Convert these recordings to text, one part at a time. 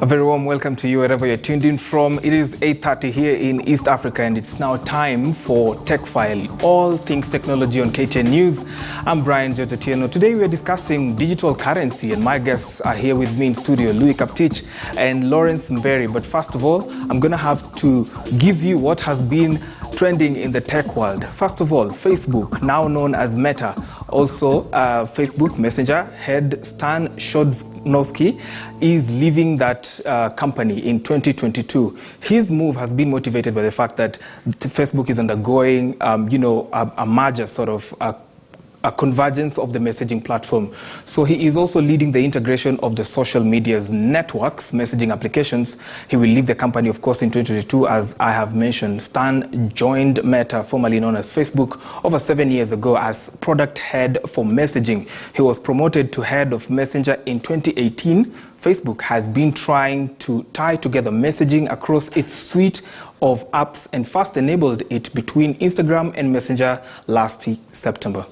A very warm welcome to you wherever you're tuned in from. It is 8:30 here in East Africa and it's now time for Techfile, all things technology on KTN News. I'm Brian Jototieno. Today we are discussing digital currency and my guests are here with me in studio, Louis Kaptich and Lawrence Mberi. But first of all, I'm going to have to give you what has been trending in the tech world. First of all, Facebook, now known as Meta. Also, Facebook Messenger head Stan Schodnowski is leaving that company in 2022. His move has been motivated by the fact that Facebook is undergoing, a merger, sort of a convergence of the messaging platform. So he is also leading the integration of the social media's networks, messaging applications. He will leave the company, of course, in 2022, as I have mentioned. Stan joined Meta, formerly known as Facebook, over 7 years ago as product head for messaging. He was promoted to head of Messenger in 2018. Facebook has been trying to tie together messaging across its suite of apps and first enabled it between Instagram and Messenger last September.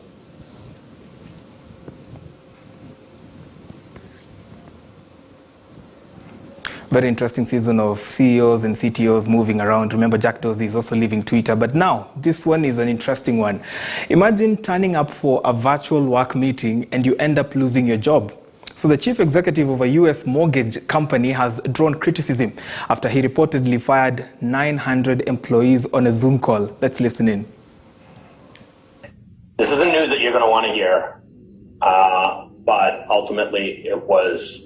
Very interesting season of CEOs and CTOs moving around. Remember, Jack Dorsey is also leaving Twitter. But now, this one is an interesting one. Imagine turning up for a virtual work meeting and you end up losing your job. So the chief executive of a U.S. mortgage company has drawn criticism after he reportedly fired 900 employees on a Zoom call. Let's listen in. This isn't news that you're going to want to hear, but ultimately it was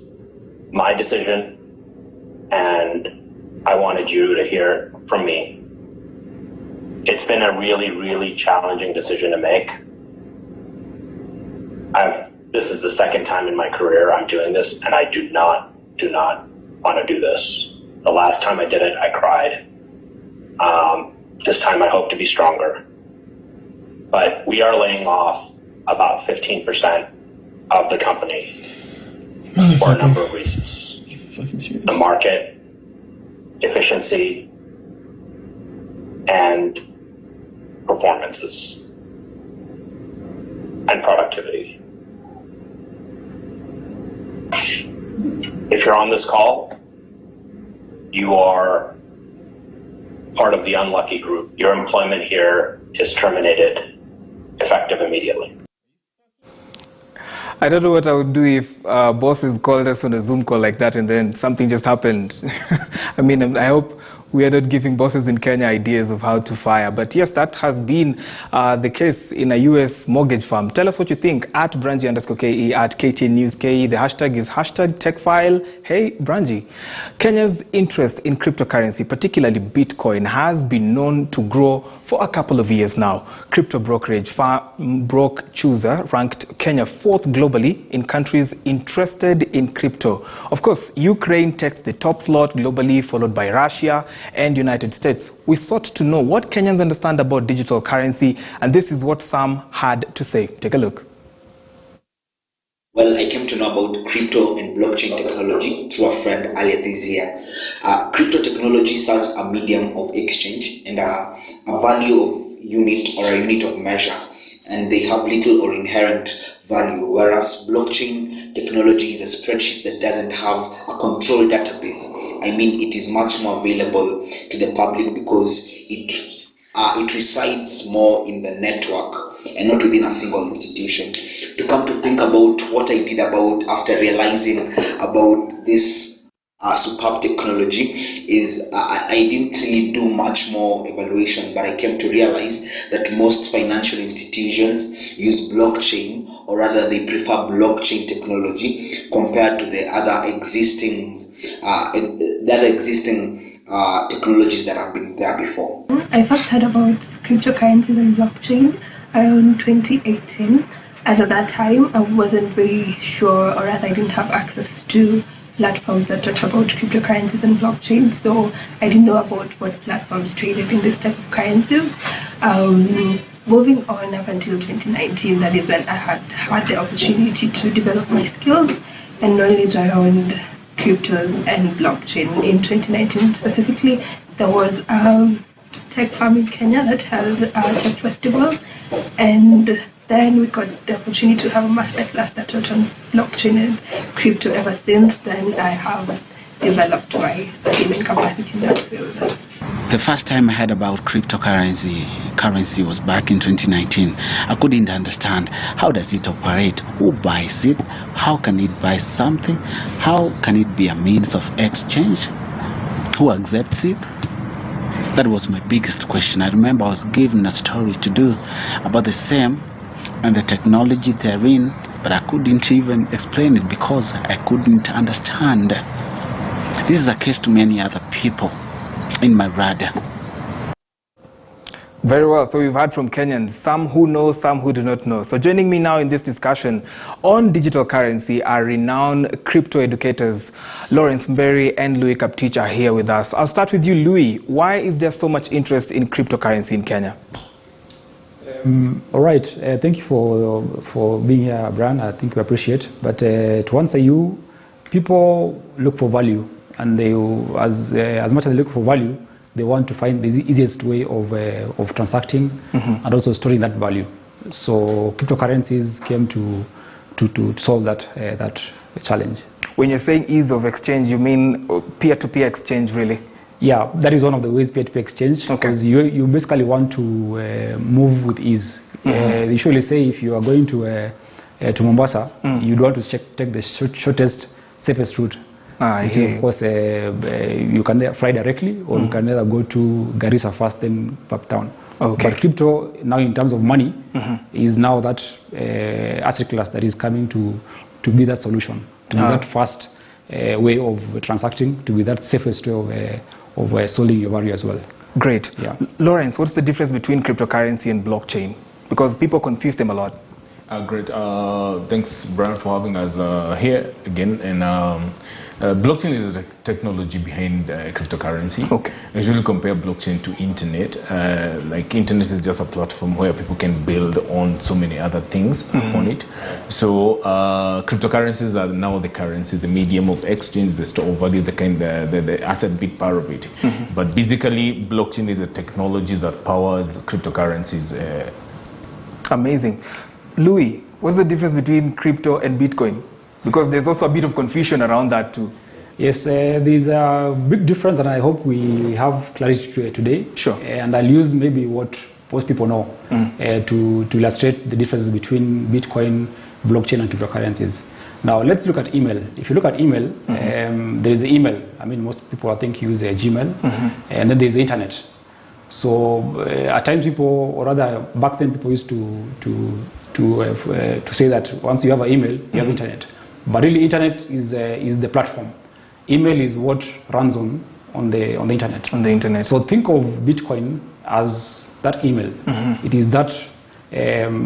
my decision. And I wanted you to hear from me. It's been a really, really challenging decision to make. This is the second time in my career I'm doing this, and I do not want to do this. The last time I did it, I cried. This time I hope to be stronger. But we are laying off about 15% of the company for a number of reasons. The market, efficiency, and performances, and productivity. If you're on this call, you are part of the unlucky group. Your employment here is terminated, effective immediately. I don't know what I would do if bosses called us on a Zoom call like that and then something just happened. I mean, I hope we are not giving bosses in Kenya ideas of how to fire. But yes, that has been the case in a U.S. mortgage firm. Tell us what you think at Branji_KE at KTN News KE. The hashtag is #Techfile. Hey, Branji. Kenya's interest in cryptocurrency, particularly Bitcoin, has been known to grow for a couple of years now. Crypto brokerage BrokeChooser ranked Kenya 4th globally in countries interested in crypto. Of course, Ukraine takes the top slot globally, followed by Russia and United States. We sought to know what Kenyans understand about digital currency, and this is what some had to say. Take a look. Well, I came to know about crypto and blockchain technology through a friend earlier this year. Crypto technology serves a medium of exchange and a value of unit or a unit of measure, and they have little or inherent value, whereas blockchain technology is a spreadsheet that doesn't have a controlled database. I mean, it is much more available to the public because it resides more in the network and not within a single institution. To come to think about what I did about after realizing about this superb technology is I didn't really do much more evaluation, but I came to realize that most financial institutions use blockchain, or rather they prefer blockchain technology compared to the other existing technologies that have been there before. I first heard about cryptocurrencies and blockchain around 2018, as at that time I wasn't very sure, or rather I didn't have access to platforms that talk about cryptocurrencies and blockchain, so I didn't know about what platforms traded in this type of currencies. Moving on up until 2019, that is when I had the opportunity to develop my skills and knowledge around cryptos and blockchain. In 2019 specifically, there was a tech farm in Kenya that held a tech festival, and then we got the opportunity to have a masterclass that taught on blockchain and crypto. Ever since then, I have developed my skill and capacity in that field. The first time I heard about cryptocurrency was back in 2019. I couldn't understand how does it operate, who buys it, how can it buy something, how can it be a means of exchange, who accepts it. That was my biggest question. I remember I was given a story to do about the same and the technology therein, but I couldn't even explain it because I couldn't understand. This is a case to many other people in my radar. Very well. So we've heard from Kenyans, some who know, some who do not know. So joining me now in this discussion on digital currency are renowned crypto educators. Lawrence Mberi and Louis Kaptich are here with us. I'll start with you, Louis. Why is there so much interest in cryptocurrency in Kenya? All right. Thank you for being here, Brian. I think we appreciate. But to answer you, people look for value. And they, as much as they look for value, they want to find the easiest way of transacting and also storing that value. So cryptocurrencies came to solve that challenge. When you're saying ease of exchange, you mean peer-to-peer exchange, really? Yeah, that is one of the ways peer-to-peer exchange. Because you basically want to move with ease. They usually say if you are going to Mombasa, you'd want to take the shortest, safest route. Which is, of course, you can fly directly, or you can either go to Garissa first, then back down. Okay. But crypto, now in terms of money, is now that asset class that is coming to be that solution, to be that fast way of transacting, to be that safest way of solving your value as well. Great. Yeah. Lawrence, what's the difference between cryptocurrency and blockchain? Because people confuse them a lot. Great. Thanks, Brian, for having us here again. And blockchain is the technology behind cryptocurrency. Okay. I usually compare blockchain to internet. Like internet is just a platform where people can build on so many other things on it. So cryptocurrencies are now the currency, the medium of exchange, the store of value, the asset bit part of it. But basically, blockchain is the technology that powers cryptocurrencies. Amazing. Louis, what's the difference between crypto and Bitcoin? Because there's also a bit of confusion around that too. Yes, there's a big difference, and I hope we have clarity today. Sure. And I'll use maybe what most people know to illustrate the differences between Bitcoin, blockchain, and cryptocurrencies. Now, let's look at email. If you look at email, there is the email. I mean, most people I think use Gmail, and then there's the internet. So at times people, or rather back then people used to say that once you have an email, you have internet. But really, internet is the platform. Email is what runs on the internet. On the internet. So think of Bitcoin as that email. It is that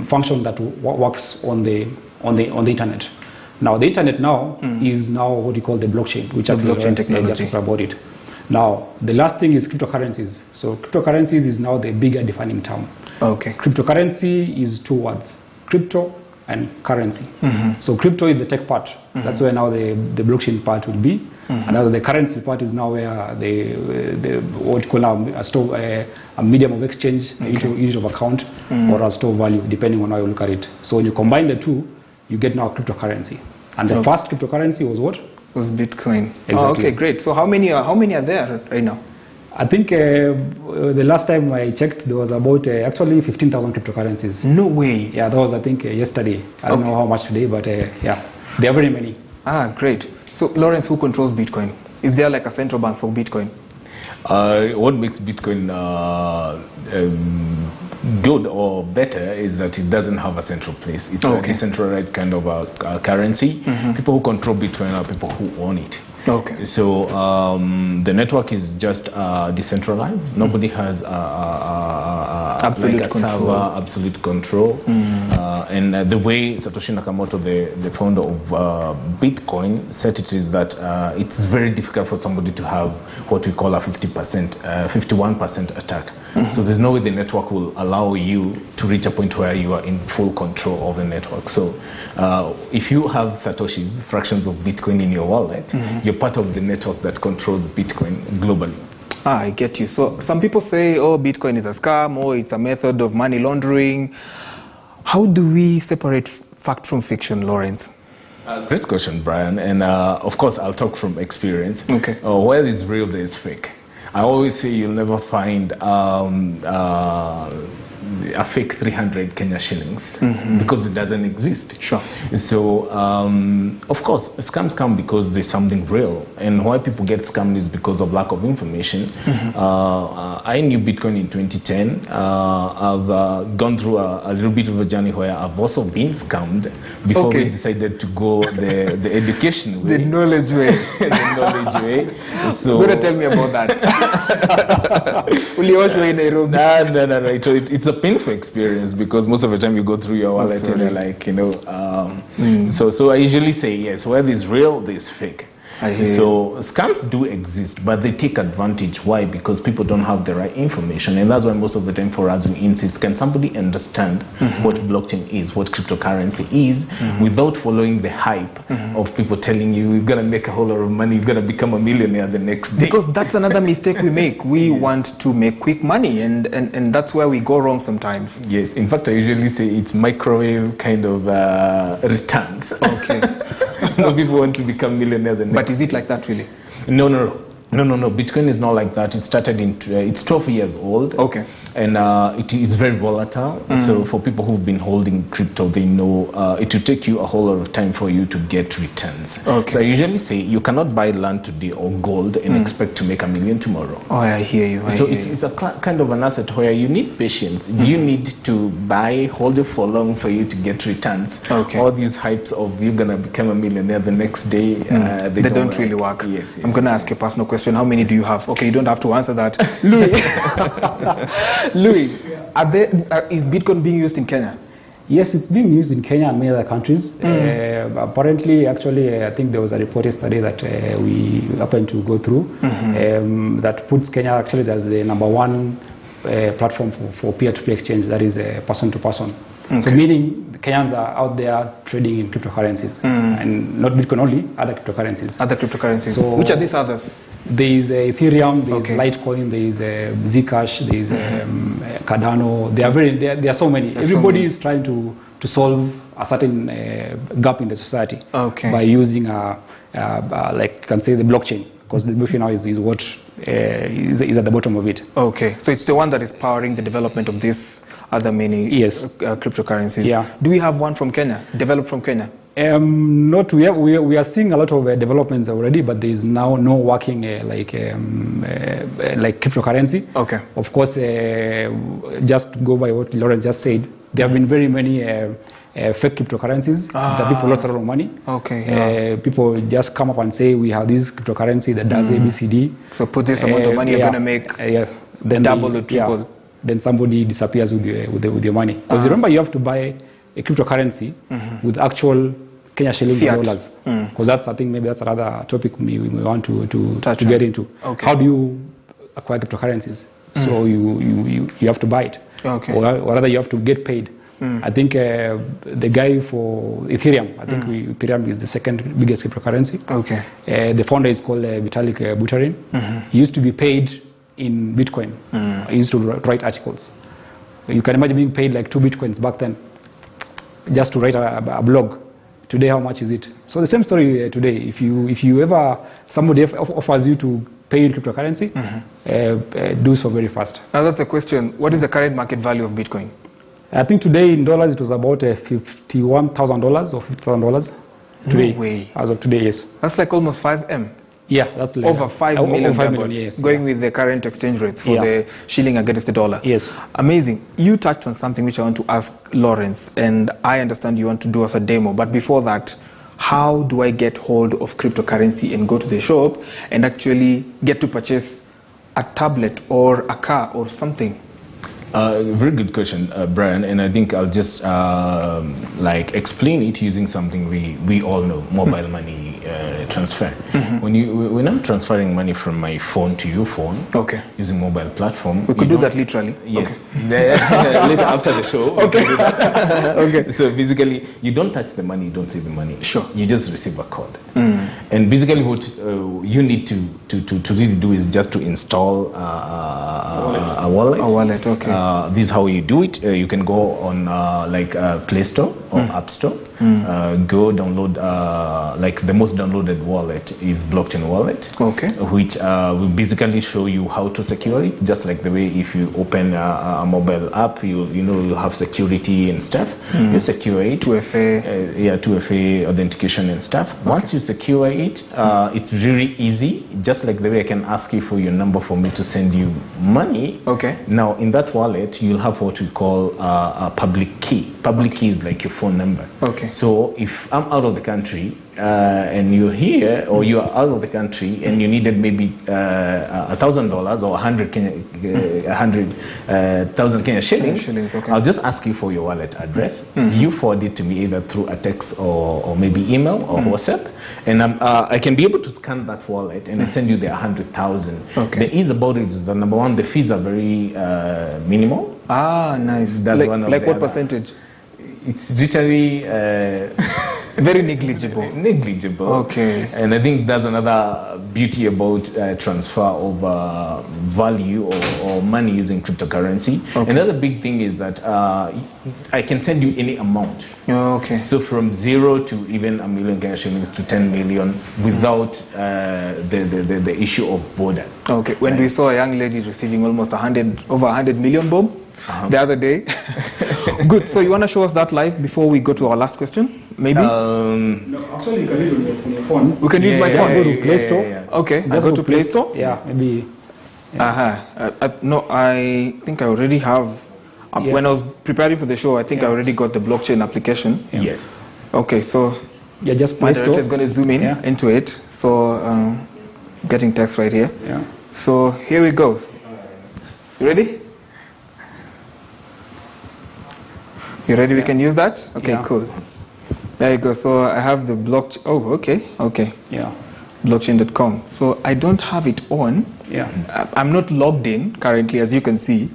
function that works on the internet. Now the internet now is now what you call the blockchain, which the blockchain technology. About it. Now the last thing is cryptocurrencies. So cryptocurrencies is now the bigger defining term. Okay. Cryptocurrency is two words: crypto and currency. So crypto is the tech part. That's where now the blockchain part will be. And now the currency part is now where the what you call now a medium of exchange, a unit of account, or a store of value, depending on how you look at it. So when you combine the two, you get now cryptocurrency. And the first cryptocurrency was what? Was Bitcoin. Exactly. Oh, okay, great. So how many are there right now? I think the last time I checked, there was about actually 15,000 cryptocurrencies. No way. Yeah, that was I think yesterday. I don't know how much today, but yeah, there are very many. Ah, great. So Lawrence, who controls Bitcoin? Is there like a central bank for Bitcoin? What makes Bitcoin good or better is that it doesn't have a central place. It's a decentralized kind of a currency. People who control Bitcoin are people who own it. Okay. So the network is just decentralized. Nobody has absolute control. And the way Satoshi Nakamoto, the founder of Bitcoin, said it is that it's very difficult for somebody to have what we call a 51% attack. So there's no way the network will allow you to reach a point where you are in full control of the network. So if you have Satoshis, fractions of Bitcoin in your wallet, you're part of the network that controls Bitcoin globally. Ah, I get you. So some people say, oh, Bitcoin is a scam, or it's a method of money laundering. How do we separate fact from fiction, Lawrence? Great question, Brian. And of course, I'll talk from experience. Okay. Where is real, there is fake. I always say you'll never find a fake 300 Kenya shillings because it doesn't exist. Sure. So, of course, scams come because there's something real. And why people get scammed is because of lack of information. I knew Bitcoin in 2010. I've gone through a little bit of a journey where I've also been scammed before we decided to go the education way. The knowledge way. The knowledge way. So, You're going to tell me about that. No. It's a painful experience because most of the time you go through your wallet and you're like, so I usually say yes, where there's real, there's fake. So scams do exist, but they take advantage. Why? Because people don't have the right information, and that's why most of the time for us we insist, can somebody understand what blockchain is, what cryptocurrency is, without following the hype of people telling you you're gonna make a whole lot of money, you're gonna become a millionaire the next day. Because that's another mistake we make. We want to make quick money, and that's where we go wrong sometimes. Yes, in fact I usually say it's microwave kind of returns. Okay. People want to become millionaires the next But is it like that really? No. Bitcoin is not like that. It started in, it's 12 years old. Okay. And it's very volatile. So for people who've been holding crypto, they know it will take you a whole lot of time for you to get returns. Okay. So I usually say you cannot buy land today or gold and expect to make $1 million tomorrow. Oh, I hear you. It's a kind of an asset where you need patience. You need to hold it for long for you to get returns. Okay. All these hypes of you're going to become a millionaire the next day, they don't really work. Yes. I'm going to ask you a personal question. How many do you have? Okay, you don't have to answer that. Louis, is Bitcoin being used in Kenya? Yes, it's being used in Kenya and many other countries. Apparently, actually, I think there was a report yesterday that we happened to go through that puts Kenya actually as the #1 platform for peer-to-peer exchange, that is person-to-person. Okay. So meaning the Kenyans are out there trading in cryptocurrencies, and not Bitcoin only, other cryptocurrencies. Other cryptocurrencies. So which are these others? There is Ethereum, there is Litecoin, there is Zcash, there is Cardano. There are so many. Everybody is trying to solve a certain gap in the society by using like you can say the blockchain, because the blockchain now is what is at the bottom of it. Okay, so it's the one that is powering the development of this other many cryptocurrencies. Yeah. Do we have one from Kenya, developed from Kenya? Not we are seeing a lot of developments already, but there is now no working like cryptocurrency. Okay. Of course, just to go by what Lawrence just said, there have been very many fake cryptocurrencies that people lost a lot of money. Okay. People just come up and say we have this cryptocurrency that does ABCD. So put this amount of money, you're going to make then double or triple. Yeah. Then somebody disappears with your money. Because remember, you have to buy a cryptocurrency with actual Kenya shillings or dollars. Because that's, I think, maybe that's another topic we want to get into. Okay. How do you acquire cryptocurrencies? So you have to buy it. Okay. Or rather, you have to get paid. I think the guy for Ethereum, I think Ethereum is the second biggest cryptocurrency. Okay. The founder is called Vitalik Buterin. He used to be paid in Bitcoin. He used to write articles. You can imagine being paid like 2 Bitcoins back then just to write a blog. Today, how much is it? So the same story today. If you ever, somebody offers you to pay in cryptocurrency, do so very fast. Now that's a question. What is the current market value of Bitcoin? I think today in dollars it was about $51,000 or $50,000 today. No way. As of today, yes. That's like almost 5M. Yeah, that's like over 5 million. Over 5 million, yes. Going with the current exchange rates for the shilling against the dollar. Yes. Amazing. You touched on something which I want to ask Lawrence, and I understand you want to do us a demo. But before that, how do I get hold of cryptocurrency and go to the shop and actually get to purchase a tablet or a car or something? Very good question, Brian, and I think I'll just explain it using something we all know: mobile money transfer. When I'm transferring money from my phone to your phone, using mobile platform, we could do that literally. Yes, later after the show. Okay. So basically, you don't touch the money, you don't see the money. Sure. You just receive a code, and basically what you need to really do is just to install a wallet. A wallet. Okay. This is how you do it. You can go on Play Store or App Store. Go download, like the most downloaded wallet is Blockchain Wallet, which will basically show you how to secure it, just like the way if you open a mobile app, you'll have security and stuff. You secure it. 2FA. 2FA authentication and stuff. Once you secure it, it's very easy, just like the way I can ask you for your number for me to send you money. Now, in that wallet, you'll have what we call a public key. Public key is like your phone number. So if I'm out of the country and you're here, or you are out of the country and you needed maybe $1,000 or 100,000 Kenya shillings, I'll just ask you for your wallet address. You forward it to me either through a text or maybe email or WhatsApp, and I can be able to scan that wallet and I send you the 100,000. The ease about it is that, number one, the fees are very minimal. Nice. That's like what percentage? It's literally very negligible. And I think that's another beauty about transfer of value or money using cryptocurrency. Another big thing is that I can send you any amount. So from 0 to even $1 million Kenya shillings to 10 million without the issue of border. When we saw a young lady receiving almost over 100 million, Bob, the other day. Good. So you want to show us that live before we go to our last question? Maybe? No, actually, you can use it on your phone. We can use my phone. Go to Play Store. I go to Play Store? Maybe. No, I think I already have. When I was preparing for the show, I think I already got the blockchain application. Yes. So just my Play Store. director is going to zoom in into it. So getting text right here. So here we go. You ready? You ready? We can use that? Cool. There you go. So I have the blockchain. Blockchain.com. So I don't have it on. I'm not logged in currently, as you can see.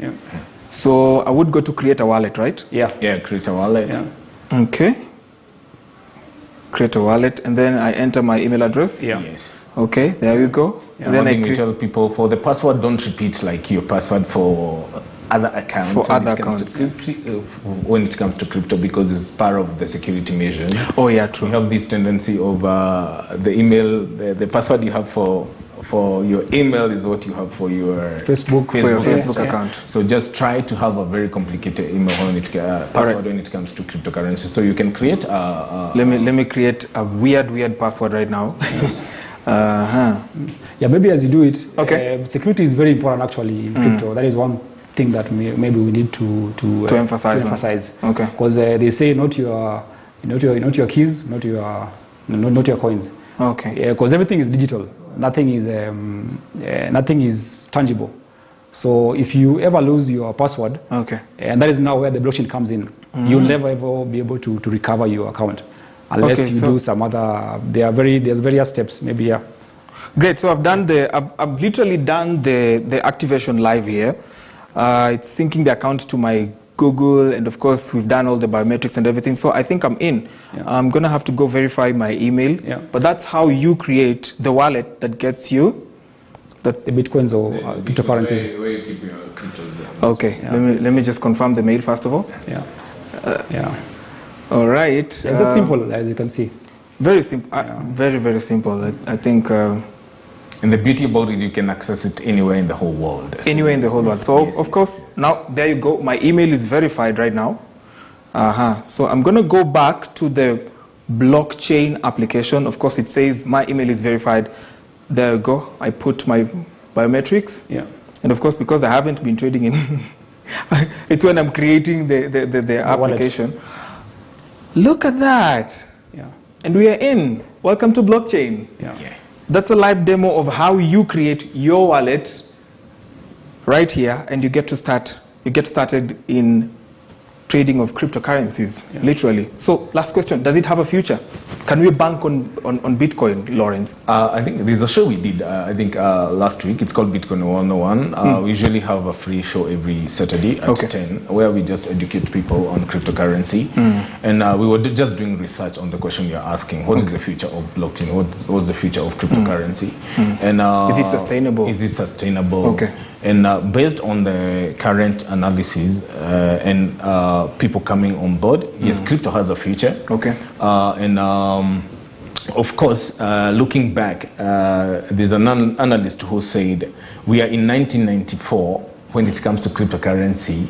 So I would go to create a wallet, right? Create a wallet. Create a wallet, and then I enter my email address. Yes. There we go. And then I tell people, for the password, don't repeat like your password for other accounts. When it comes to crypto, because it's part of the security measure. True. We have this tendency of the email, the password you have for your email is what you have for your Facebook account. So just try to have a very complicated email password when it comes to cryptocurrency. So you can create let me create a weird password right now. Maybe as you do it, security is very important actually in crypto. That is one thing that maybe we need to emphasize. Because they say not your keys, not your coins. Because everything is digital. Nothing is tangible. So if you ever lose your password, and that is now where the blockchain comes in, you'll never ever be able to recover your account unless you do some other. There's various steps. Maybe Great. So I've literally done the activation live here. It's syncing the account to my Google, and of course we've done all the biometrics and everything. So I think I'm in. I'm gonna have to go verify my email. But that's how you create the wallet that gets you the bitcoins or cryptocurrencies. Where you keep your cryptos. Let me just confirm the mail first of all. All right. It's just simple, as you can see. Very simple. Very simple. I think. And the beauty about it, you can access it anywhere in the whole world. Anywhere in the whole world. So, of course, now there you go. My email is verified right now. So I'm going to go back to the blockchain application. Of course, it says my email is verified. There you go. I put my biometrics. And of course, because I haven't been trading in, it's when I'm creating the application. Wallet. Look at that. And we are in. Welcome to blockchain. That's a live demo of how you create your wallet right here, and you get started in trading of cryptocurrencies, literally. So last question, does it have a future? Can we bank on Bitcoin, Lawrence? I think there's a show we did, last week. It's called Bitcoin 101. We usually have a free show every Saturday at 10, where we just educate people on cryptocurrency. And we were just doing research on the question you're asking. What is the future of blockchain? What's the future of cryptocurrency? And is it sustainable? Is it sustainable? And based on the current analysis and people coming on board, yes, crypto has a future. Okay. Of course, looking back, there's an analyst who said we are in 1994 when it comes to cryptocurrency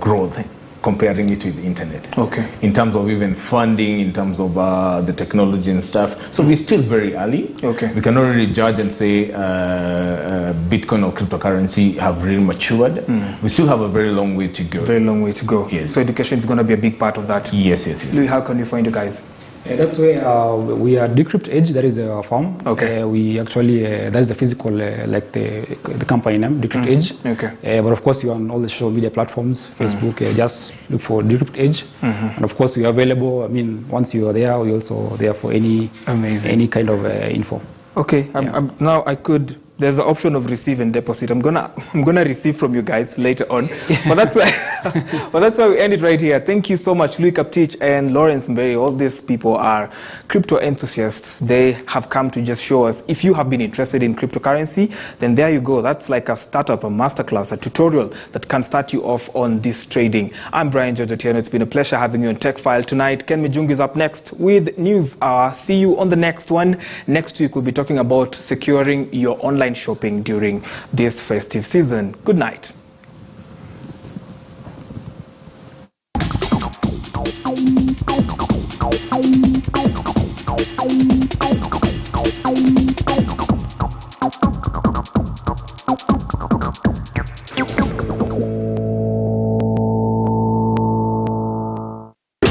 growth, comparing it with the internet. Okay. In terms of even funding, in terms of the technology and stuff. So we're still very early. Okay. We cannot really judge and say Bitcoin or cryptocurrency have really matured. We still have a very long way to go. Very long way to go. Yes. So education is going to be a big part of that. Yes. Louis, how can you find you guys? That's where we are Decrypt Edge. That is a firm. Okay. We actually that is the physical like the company name Decrypt Edge. Okay. But of course you are on all the social media platforms, Facebook. Just look for Decrypt Edge, and of course we are available. I mean, once you are there, we also there for any kind of info. Okay. Now I could. There's an option of receive and deposit. I'm gonna receive from you guys later on, but that's why we end it right here. Thank you so much, Louis Kaptich and Lawrence Mberi. All these people are crypto enthusiasts. They have come to just show us if you have been interested in cryptocurrency, then there you go. That's like a startup, a masterclass, a tutorial that can start you off on this trading. I'm Brian Jojotieno. It's been a pleasure having you on Techfile tonight. Ken Mijungi is up next with News Hour. See you on the next one. Next week we'll be talking about securing your online shopping during this festive season. Good night. I